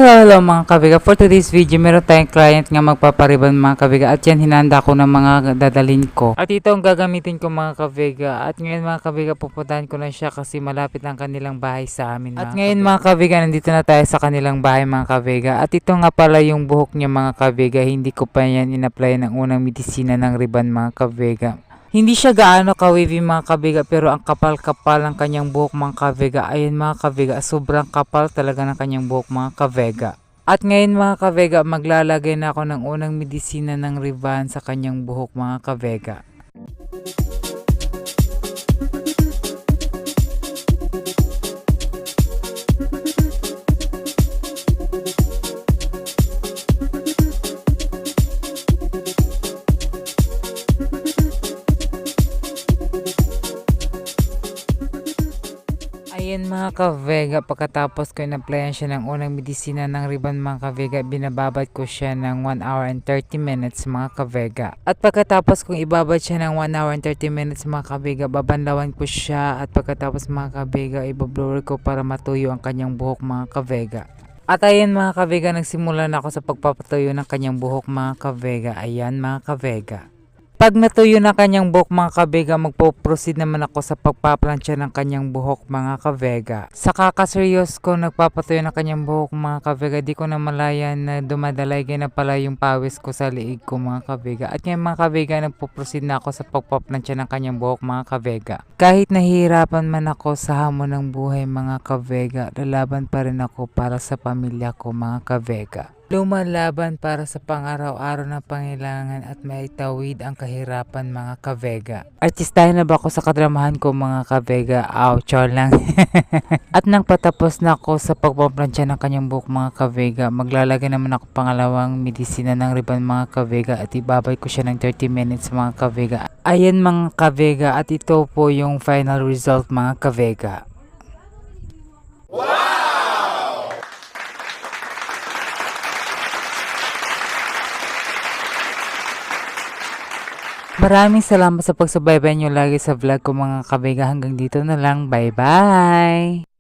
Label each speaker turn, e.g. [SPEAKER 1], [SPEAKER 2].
[SPEAKER 1] Hello mga kabiga. For today's video, meron tayong client nga magpapariban mga kabiga. At yan, hinanda ko ng mga dadalhin ko. At ito ang gagamitin ko mga kabiga. At ngayon mga kabiga, pupuntahan ko na siya kasi malapit ang kanilang bahay sa amin. At ngayon mga kabiga, nandito na tayo sa kanilang bahay mga kabiga. At ito nga pala yung buhok niya mga kabiga. Hindi ko pa yan in-apply ng unang medisina ng riban mga kabiga. Hindi siya gaano ka-wavy mga kabiga, pero ang kapal-kapal ang kanyang buhok mga kabiga. Ayun mga kabiga, sobrang kapal talaga ng kanyang buhok mga kabiga. At ngayon mga kabiga, maglalagay na ako ng unang medisina ng Riban sa kanyang buhok mga kabiga. Ayan mga ka-Vega, pagkatapos ko in-applyan siya ng unang medisina ng Riban mga ka-Vega, binababad ko siya ng 1 hour and 30 minutes mga ka-Vega. At pagkatapos kong ibabad siya ng 1 hour and 30 minutes mga ka-Vega, babanlawan ko siya at pagkatapos mga ka-Vega, ibablower ko para matuyo ang kanyang buhok mga ka-Vega. At ayan mga ka-Vega, nagsimula na ako sa pagpapatuyo ng kanyang buhok mga ka-Vega. Ayan mga ka-Vega. Pag natuyo na kanyang buhok mga kabega, magpo-proceed naman ako sa pagpaplansya ng kanyang buhok mga kabega. Sa kakaseryos ko nagpapatuyo ng kanyang buhok mga kabega, di ko na malayan na dumadalay na pala yung pawis ko sa liig ko mga kabega. At ngayon mga kabega, nagpo-proceed na ako sa pagpaplansya ng kanyang buhok mga kabega. Kahit nahihirapan man ako sa hamon ng buhay mga kabega, lalaban pa rin ako para sa pamilya ko mga kabega. Lumalaban para sa pang-araw-araw na pangailangan at maitawid ang kahirapan mga kabega. Artistahin na ba ako sa kadramahan ko mga kabega? Char lang. At nang patapos na ako sa pagpaplansya ng kanyang buhok mga kabega, maglalagay naman ako pangalawang medisina ng Riban mga kabega at ibabay ko siya ng 30 minutes mga kabega. Ayan mga kabega, at ito po yung final result mga kabega. Maraming salamat sa pagsubaybay nyo lagi sa vlog ko mga kabega. Hanggang dito na lang. Bye bye!